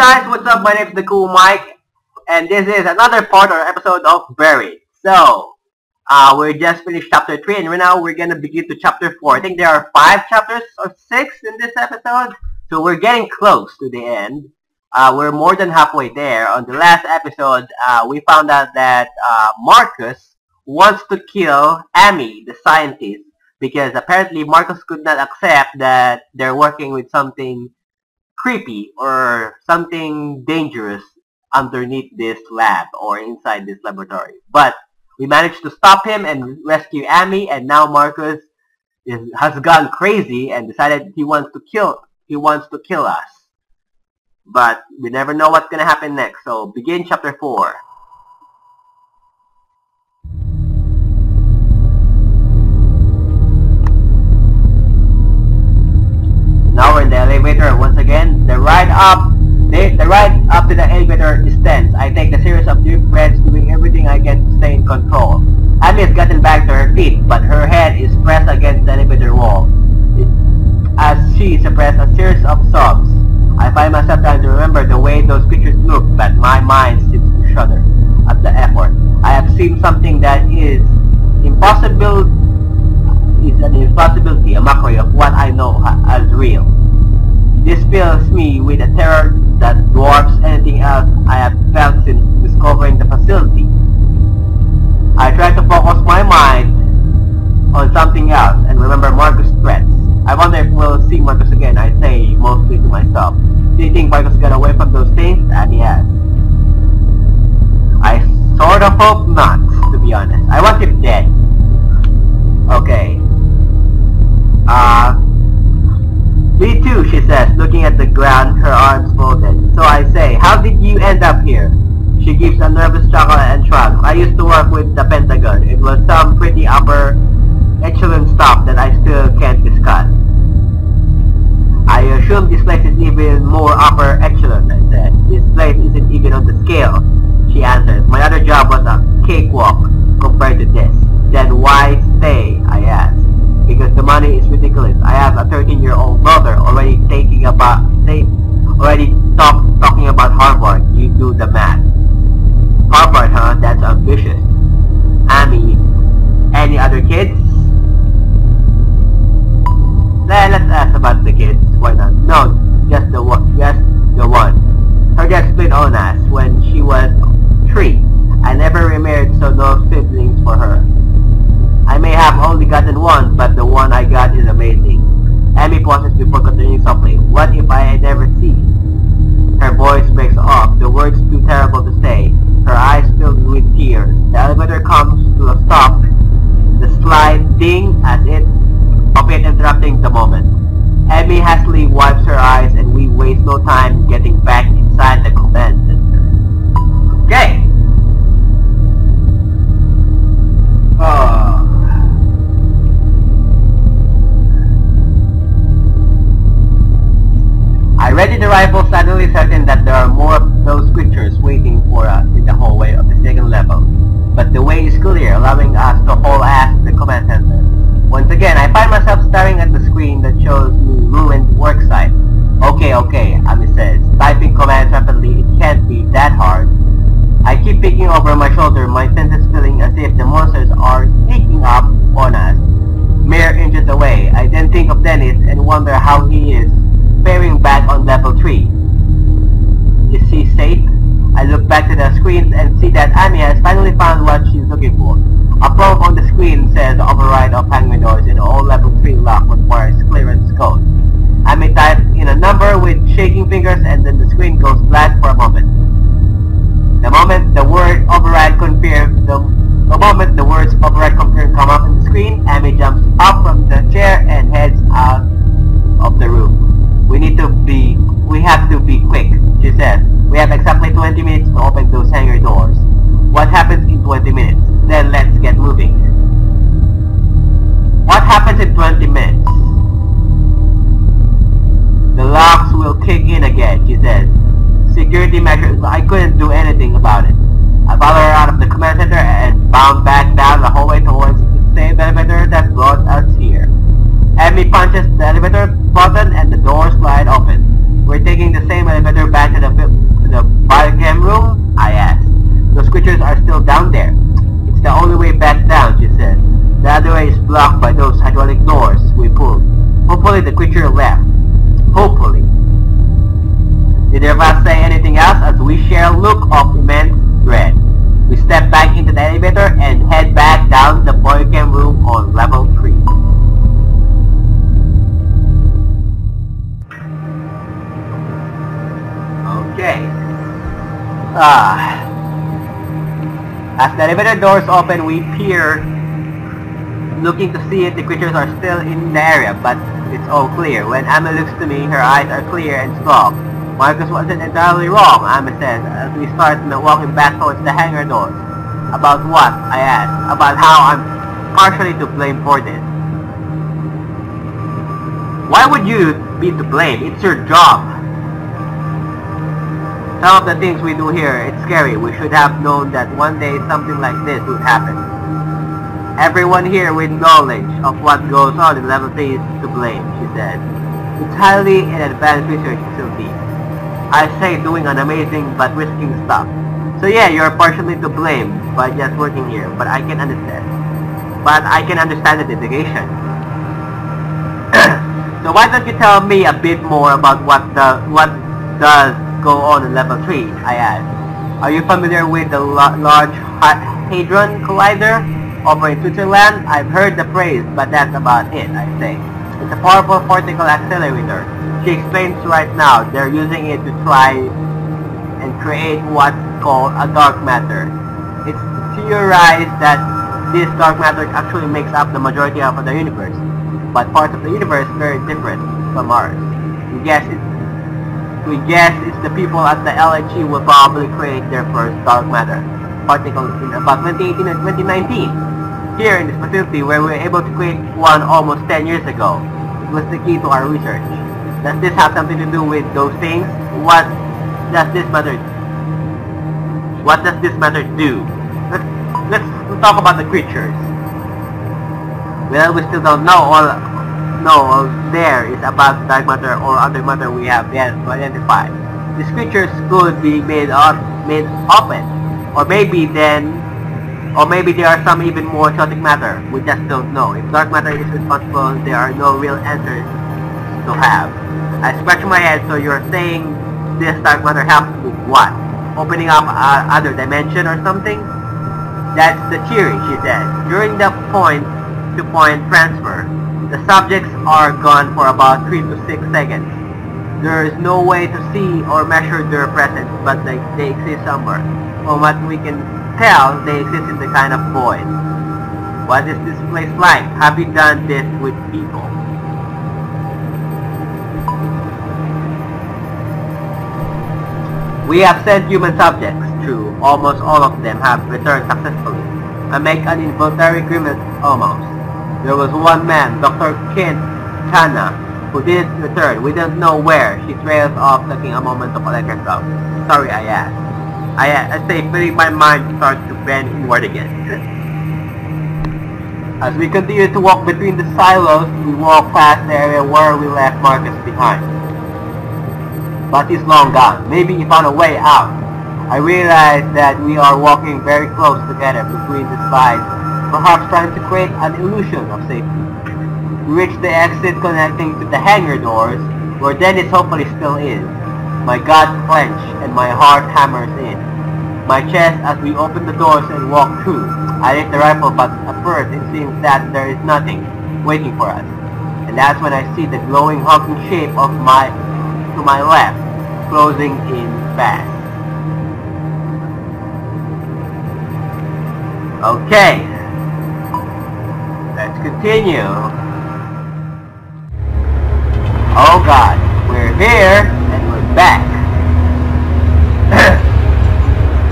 guys, what's up? My name is Dacoolmike, and this is another part or episode of Buried. So, we just finished chapter 3, and right now we're gonna begin to chapter 4. I think there are 5 chapters or 6 in this episode, so we're getting close to the end. We're more than halfway there. On the last episode, we found out that Marcus wants to kill Amy, the scientist, because apparently Marcus could not accept that they're working with something creepy or something dangerous underneath this lab or inside this laboratory. But we managed to stop him and rescue Amy, and now Marcus has gone crazy and decided he wants to kill us. But we never know what's gonna happen next. So begin chapter 4. Now we're in the elevator once again. The ride up to the elevator is tense. I take the series of new friends doing everything I can to stay in control. Amy has gotten back to her feet, but her head is pressed against the elevator wall. As she suppresses a series of sobs, I find myself trying to remember the way those creatures look, but my mind seems to shudder at the effort. I have seen something that is an impossibility, a mockery of what I know as real. This fills me with a terror that dwarfs anything else I have felt since discovering the facility. I try to focus my mind on something else and remember Marcus' threats. I wonder if we'll see Marcus again, I say mostly to myself. Do you think Marcus got away from those things? And yes. I sort of hope not, to be honest. I want him dead. Okay. Me too, she says, looking at the ground, her arms folded. So I say, how did you end up here? She gives a nervous chuckle and shrugs. I used to work with the Pentagon. It was some pretty upper echelon stuff that I still can't discuss. I assume this place is even more upper echelon, I said. This place isn't even on the scale, she answered. My other job was a cakewalk compared to this. Then why stay, I asked. Because the money is ridiculous. I have a 13-year-old daughter already talking about Harvard. You do the math. Harvard, huh? That's ambitious. Amy, any other kids? Let's ask about the kids. Why not? No, just the one. Her dad split on us when she was 3. I never remarried, so no siblings for her. I may have only gotten one, but the one I got is amazing. Amy pauses before continuing softly. What if I never see? Her voice breaks off, the words too terrible to say. Her eyes filled with tears. The elevator comes to a stop. The slide ding as it interrupting the moment. Amy hastily wipes her eyes, and we waste no time getting back inside the command center. Okay. I ready the rifle, suddenly certain that there are more of those creatures waiting for us in the hallway of the second level. But the way is clear, allowing us to haul ass to the command center. Once again, I find myself staring at the screen that shows me ruined worksite. Okay, Amy says, typing commands rapidly. It can't be that hard. I keep peeking over my shoulder, my senses feeling as if the monsters are sneaking up on us, mere inches away. I then think of Dennis and wonder how he is faring back on level 3. Is he safe? I look back to the screens and see that Amy has finally found what she's looking for. A probe on the screen says override of hanging doors in all level 3 lock requires clearance code. Amy types in a number with shaking fingers, and then the screen goes blank for a moment. The moment the words override confirmed come up on the screen, Amy jumps up from the chair and heads out of the room. We have to be quick, she says. We have exactly 20 minutes to open those hangar doors. What happens in 20 minutes? Then let's get moving. What happens in 20 minutes? The locks will kick in again, she says. Security measures, I couldn't do anything about it. I follow her out of the command center and bound back down the hallway towards the same elevator that brought us here. Amy punches the elevator button and the doors slide open. We're taking the same elevator back to the biochem room? I asked. Those creatures are still down there. It's the only way back down, she said. The other way is blocked by those hydraulic doors we pulled. Hopefully the creature left. Hopefully. Neither of us say anything else as we share a look of immense dread. We step back into the elevator and head back down the biochem room on level 3. Okay. As the elevator doors open, we peer, looking to see if the creatures are still in the area, but it's all clear. When Amma looks to me, her eyes are clear and strong. Marcus wasn't entirely wrong, Amma says, as we start walking back towards the hangar doors. About what? I asked. About how I'm partially to blame for this. Why would you be to blame? It's your job. Some of the things we do here, it's scary. We should have known that one day something like this would happen. Everyone here with knowledge of what goes on in level 3 is to blame, she said. It's highly an advanced research facility. I say doing an amazing but risking stuff. So yeah, you're partially to blame by just working here, but I can understand. But I can understand the dedication. So why don't you tell me a bit more about what does go on in level 3, I asked. Are you familiar with the Large Hadron Collider over in Switzerland? I've heard the phrase, but that's about it, I say. It's a powerful particle accelerator. She explains right now they're using it to try and create what's called a dark matter. It's theorized that this dark matter actually makes up the majority of the universe, but parts of the universe are very different from ours. We guess it's the people at the LHC will probably create their first dark matter particle in about 2018 and 2019. Here in this facility where we were able to create one almost 10 years ago. It was the key to our research. Does this have something to do with those things? What does this matter do? Let's talk about the creatures. Well, we still don't know all there is about dark matter or other matter we have yet to identify. These creatures could be made open, or maybe there are some even more chaotic matter. We just don't know. If dark matter is responsible, there are no real answers to have. I scratch my head. So you're saying this dark matter helps with what? Opening up other dimension or something? That's the theory, she said. During the point-to-point transfer, the subjects are gone for about 3 to 6 seconds. There is no way to see or measure their presence, but they exist somewhere. From what we can tell, they exist in the kind of void. What is this place like? Have you done this with people? We have sent human subjects through. Almost all of them have returned successfully. I make an involuntary grimace almost. There was one man, Dr. Quintana, who didn't return. We don't know where. She trails off, taking a moment to collect herself. Sorry, I asked. I say, feeling my mind start to bend inward again. As we continue to walk between the silos, we walk past the area where we left Marcus behind. But he's long gone. Maybe he found a way out. I realize that we are walking very close together between the slides, perhaps trying to create an illusion of safety. We reach the exit connecting to the hangar doors, where Dennis hopefully still is. My guts clench and my heart hammers in my chest as we open the doors and walk through. I lift the rifle, but at first it seems that there is nothing waiting for us. And that's when I see the glowing hulking shape of to my left, closing in fast. Okay, let's continue. Oh god, we're here and we're back.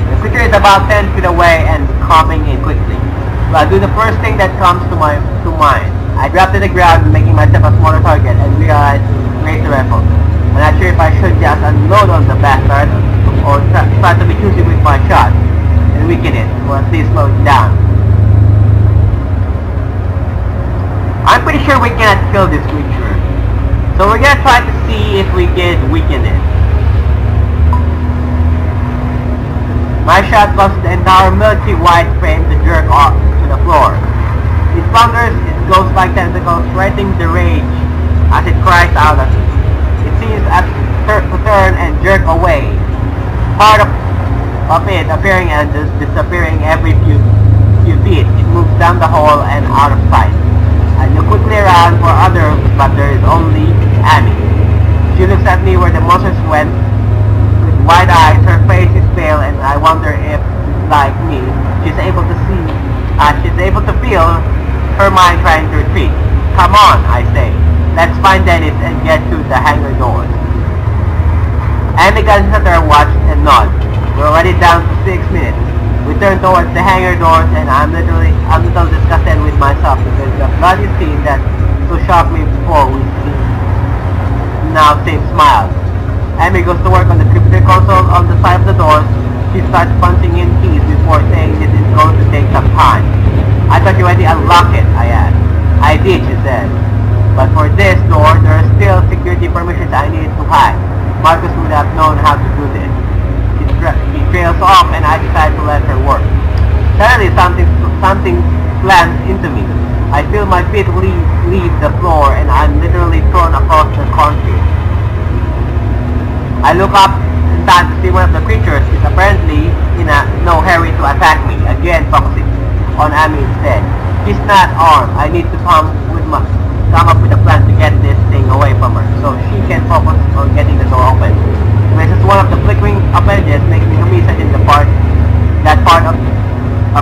The creature is about 10 feet away and coming in quickly. So I do the first thing that comes to mind. I drop to the ground, making myself a smaller target, and realize to raise the rifle. I'm not sure if I should just unload on the bastard or try to be choosy with my shot and weaken it, or at least slow it down. I'm pretty sure we cannot kill this creature. So we're gonna try to see if we can weaken it. My shot causes the entire milky white frame to jerk off to the floor. It thunders its ghost-like tentacles, threatening the rage as it cries out at me. It seems to turn and jerk away, part of it appearing and disappearing every few feet. It moves down the hall and out of sight. I look quickly around for others, but there is only Amy. She looks at me where the monsters went. With wide eyes, her face is pale, and I wonder if, like me, she's able to feel her mind trying to retreat. Come on, I say. Let's find Dennis and get to the hangar doors. Amy glances at her watch and nods. We're already down to 6 minutes. We turn towards the hangar doors, and I'm a little disgusted with myself because the bloody scene that so shocked me before we see now seems smiles. Amy goes to work on the computer console on the side of the door. She starts punching in keys before saying this is going to take some time. I thought you already unlocked it, I asked. I did, she said. But for this door, there are still security permissions I needed to hack. Marcus would have known how to do this. He trails off and I decide to let her work. Suddenly something slams into me. I feel my feet leave the floor and I'm literally thrown across the concrete. I look up in time to see one of the creatures is apparently in no hurry to attack me, again focusing on Amy instead. She's not armed. I need to come up with a plan to get this thing away from her so she can focus on getting the door open. This is one of the flickering appendages makes me amazed in the part of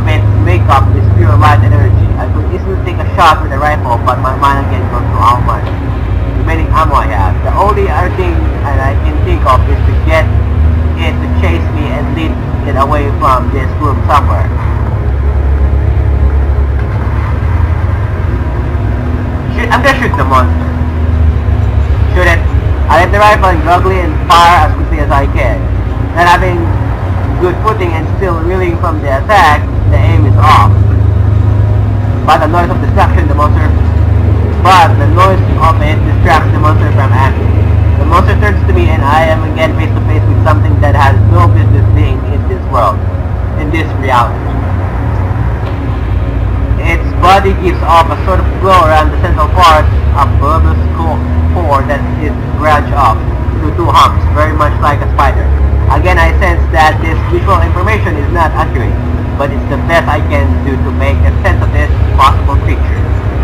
its makeup is pure light and energy. I could easily take a shot with a rifle, but my mind again goes to how much remaining ammo I have. The only other thing I can think of is to get it to chase me and lead it away from this room somewhere. I'm gonna shoot the monster. Shoot it. I lift the rifle and glugly and fire as quickly as I can. Not having good footing and still reeling from the attack, the aim is off. But the noise of it distracts the monster from acting. The monster turns to me and I am again face to face with something that has no business being in this world, in this reality. Its body gives off a sort of glow around the central part of bulbous core that is branched off to two humps, very much like a spider. Again, I sense that this visual information is not accurate, but it's the best I can do to make a sense of this possible creature.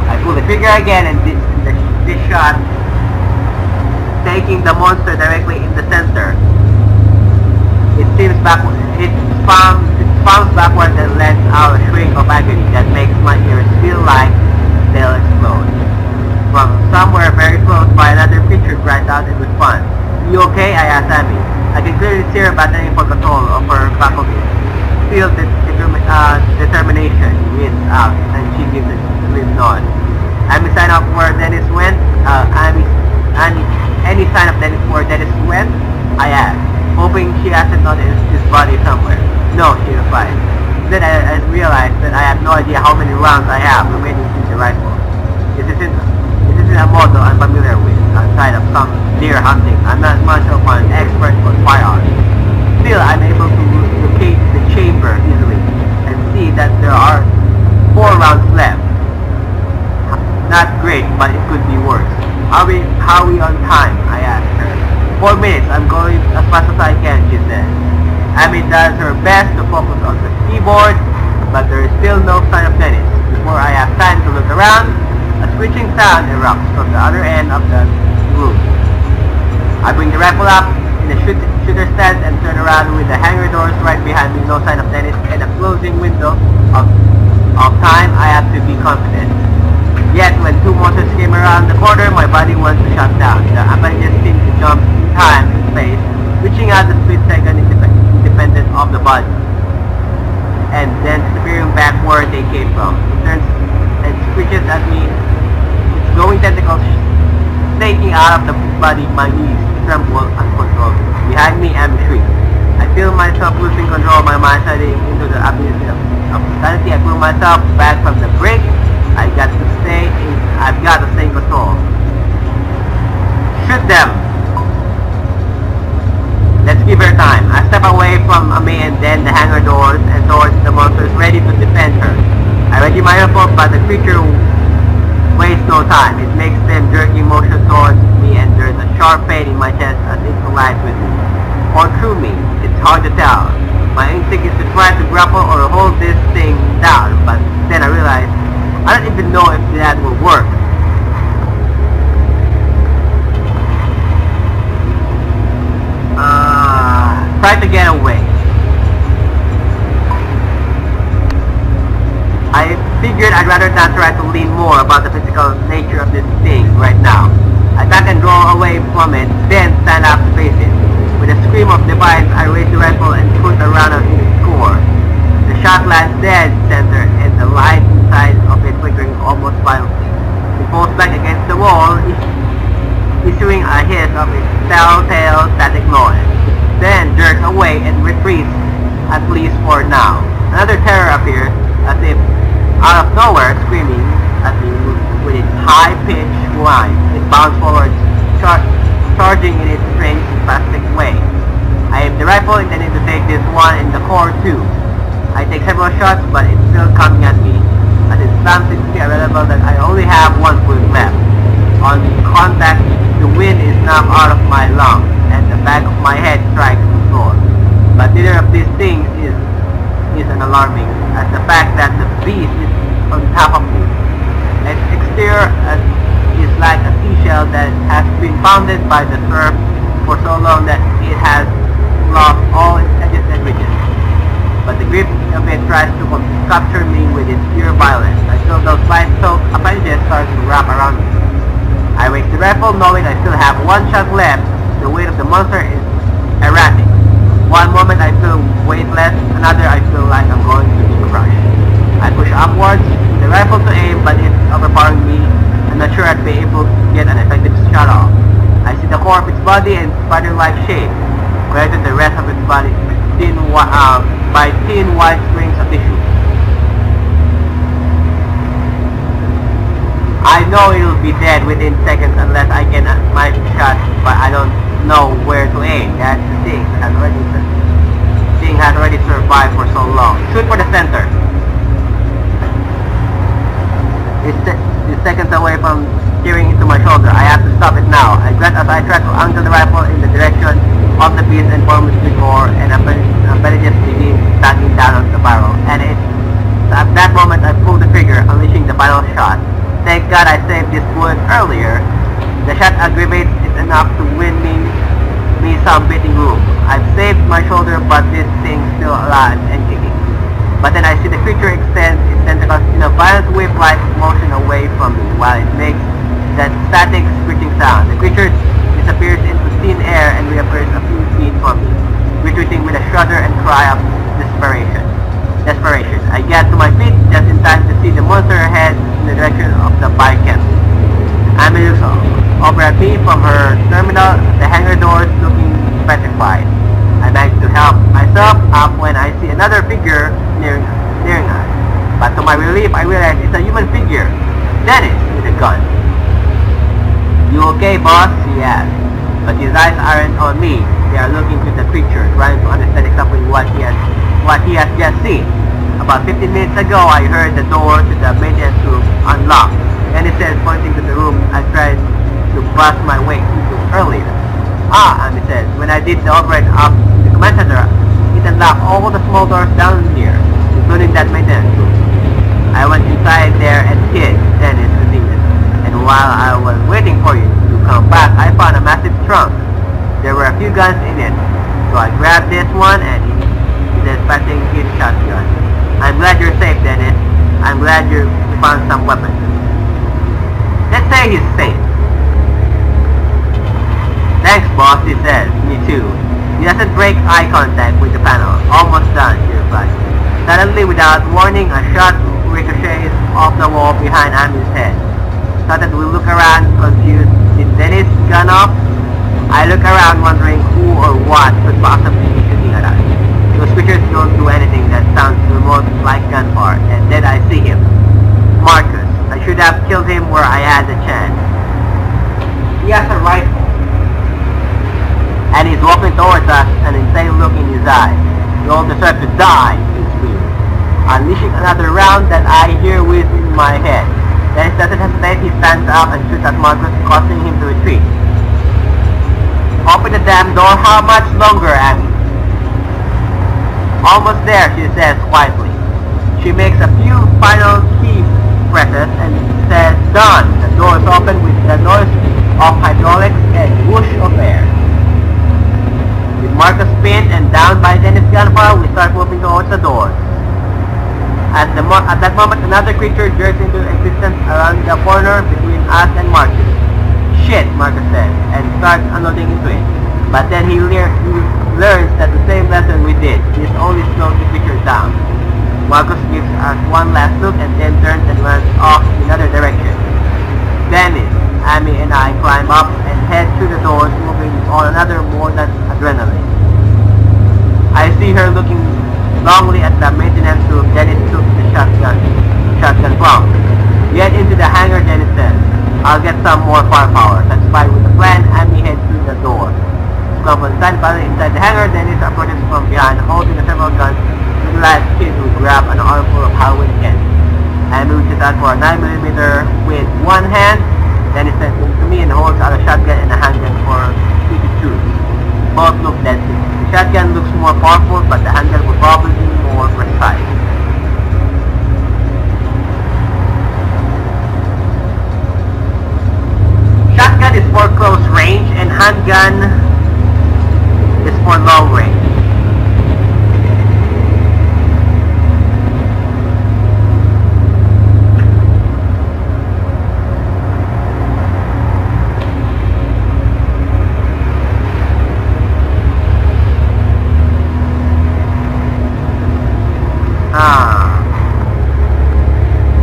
I pull the trigger again and this shot taking the monster directly in the center. It seems backward. It spawns backward and lets out a shriek of agony that makes my ears feel like they'll explode. From somewhere very close by, another creature cries out in response. You okay? I asked Amy. I can clearly see her battling for control of her faculties. Feel the determination wins out, and she gives a swift nod. Amy sign up where Dennis went. Any sign of Dennis where Dennis went? I asked, hoping she hasn't noticed his body somewhere. No, she replied. Then I realized that I have no idea how many rounds I have remaining in the rifle. This isn't a model I'm familiar with. Outside of some deer hunting, I'm not much of an expert on firearms. Still, I'm able to locate the chamber easily and see that there are 4 rounds left. Not great, but it could be worse. How are we on time? I asked her. 4 minutes. I'm going as fast as I can, she said. Amy does her best to focus on the keyboard, but there is still no sign of Dennis. Before I have time to look around, a screeching sound erupts from the other end of the room. I bring the rifle up in the shooter stance and turn around with the hangar doors right behind me, no sign of Dennis, and a closing window of time. I have to be confident. Yet when 2 monsters came around the corner, my body wants to shut down. The appendages seem to jump in time and space, reaching out the split second independent of the body, and then disappearing back where they came from. It turns and screeches at me, its glowing tentacles snaking out of the body. My knees tremble uncontrollably. Behind me, I'm shriek. I feel myself losing control, my mind sliding into the abyss of insanity. I pull myself back from the brink. I've got to stay in control. my fault, but the creature wastes no time. It makes them jerky motion towards me, and there's a sharp pain in my chest as it collides with me. Or through me. It's hard to tell. My instinct is to try to grapple or hold this thing down, but then I realize I don't even know if that will work. Try to get away. I figured I'd rather not try to lean more about the physical nature of this thing right now. I duck and draw away from it, then stand up to face it. With a scream of defiance, I raise the rifle and put a round on its core. The shot lands dead center, and the light inside of it flickering almost violently. It falls back against the wall, issuing a hiss of its telltale static noise. Then jerks away and retreats, at least for now. Another terror appears, as if out of nowhere, screaming at me with its high-pitched whine. It bounds forward, charging in its strange, spastic way. I aim the rifle, intending to take this one in the core too. I take several shots, but it's still coming at me. As it slams into me, I realize that I only have one bullet left. On contact, the wind is knocked out of my lungs, and the back of my head strikes the floor. But neither of these things is an alarming, as the fact that the beast is on top of me. Its exterior is like a seashell that has been pounded by the surf for so long that it has lost all its edges and ridges. But the grip of it tries to capture me with its pure violence. I feel those slight appendages start to wrap around me. I raise the rifle knowing I still have one shot left. The weight of the monster is erratic. One moment I feel weightless, another I feel like I'm going to be crushed. I push upwards, the rifle to aim, but it's overpowering me. I'm not sure I'd be able to get an effective shot off. I see the core of its body and spider-like shape, connected to the rest of its body by thin white strings of tissue. I know it'll be dead within seconds unless I get my shot, but I don't know where to aim. That's the thing. The thing has already survived for so long. Shoot for the center. It's seconds away from steering into my shoulder. I have to stop it now. I grunt as I try to angle the rifle in the direction of the beast and form its core, and appendages begin stacking down on the barrel. And at that moment I pull the trigger, unleashing the final shot. Thank God I saved this bullet earlier. The shot aggravates it enough to win me some breathing room. I've saved my shoulder, but this thing's still alive and kicking. But then I see the creature extend its tentacles in a violent whip-like motion away from me, while it makes that static screeching sound. The creature disappears into thin air and reappears a few feet from me, retreating with a shudder and cry of desperation. I get to my feet just in time to see the monster head in the direction of the bike-camp. Amy looks over at me from her terminal, the hangar doors looking petrified. I manage to help myself up when I see another figure nearing us. But to my relief, I realize it's a human figure, Dennis, with a gun. "You okay, boss?" he asks. But his eyes aren't on me. They are looking to the creature, trying to understand exactly what he has just seen. About 15 minutes ago, I heard the door to the maintenance room unlocked. And it says, pointing to the room I tried to bust my way into earlier. "Ah," Amy says, "when I did the override up the command center, it unlocked all the small doors down here, including that maintenance room. I went inside there and hid," Dennis continued. "And while I was waiting for you to come back, I found a massive trunk. There were a few guns in it, so I grabbed this one and he says, patting his shotgun. I'm glad you're safe, Dennis. I'm glad you found some weapons." Let's say he's safe. "Thanks, boss," he says. "Me too." He doesn't break eye contact with the panel. "Almost done," he replies. Suddenly, without warning, a shot ricochets off the wall behind Amy's head. Suddenly, we look around, confused. Did Dennis gun off? I look around, wondering who or what could possibly be shooting at us. Those creatures don't do anything that sounds remote like gunfire, and then I see him. Marcus. I should have killed him where I had the chance. He has a rifle. And he's walking towards us, an insane look in his eyes. "You all deserve to die," he screams. unleashing another round that I hear within my head. Dennis doesn't hesitate, he stands up and shoots at Marcus, causing him to retreat. Open the damn door, how much longer, Abby? Almost there, she says quietly. She makes a few final key presses and says, done. The door is open with the noise of hydraulics and whoosh of air. With Marcus pinned and down by Dennis' gunfire, we start moving towards the doors. At that moment, another creature jerks into existence around the corner between us and Marcus. Shit, Marcus says, and starts unloading into it. But then he learns that the same lesson we did. This only slows the creature down. Marcus gives us one last look and then turns and runs off in another direction. Dennis, Amy and I climb up and head through the doors, moving on another more than adrenaline. I see her looking longingly at the maintenance room. Dennis took the shotgun from. We head into the hangar. Dennis says, I'll get some more firepower. Satisfied with the plan, Amy heads through the door. Inside the hangar, Dennis approaches from behind, holding several guns. The last kid will grab an armful of Halloween candy. Amy reaches out for a 9mm with one hand. Dennis sends it to me and holds out a shotgun and a handgun for me to choose. Both look deadly. The shotgun looks more powerful, but the handgun will probably be more precise. Shotgun is for close range and handgun is for long range.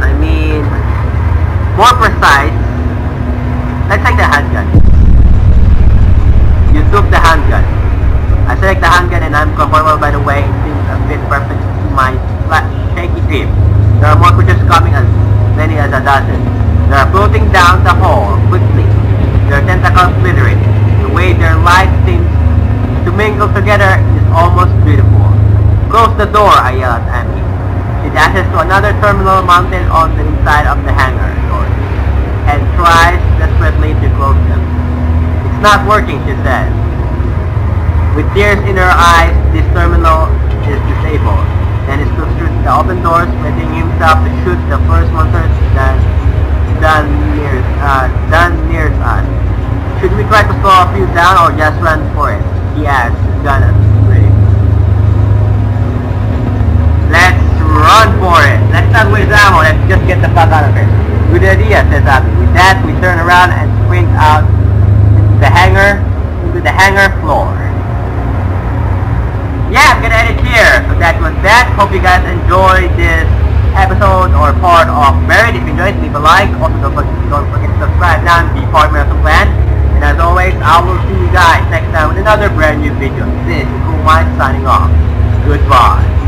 I mean, more precise. Let's take the handgun. You took the handgun. I select the handgun and I'm comfortable by the way. It seems a bit perfect to my shaky grip. There are more creatures coming, as many as a dozen. They are floating down the hall quickly. Their tentacles glittering. The way their light seems to mingle together is almost beautiful. Close the door, I yell at Amy. She dashes to another terminal mounted on the inside of the hangar doors and tries desperately to close them. It's not working, she says. With tears in her eyes, this terminal is disabled. Dennis looks through the open doors, readying himself to shoot the first monsters that nears us. Should we try to slow a few down or just run for it? He asks, his gun at ready. Let's run for it. Let's not waste ammo. Let's just get the fuck out of here. Good idea, says Abby. With that, we turn around and sprint out into the hangar floor. Yeah, I'm gonna end it here. So that was that. Hope you guys enjoyed this episode or part of Buried. If you enjoyed, leave a like. Also, don't forget to subscribe now and be part of my plan. And as always, I will see you guys next time with another brand new video. This is Dacoolmike signing off. Goodbye.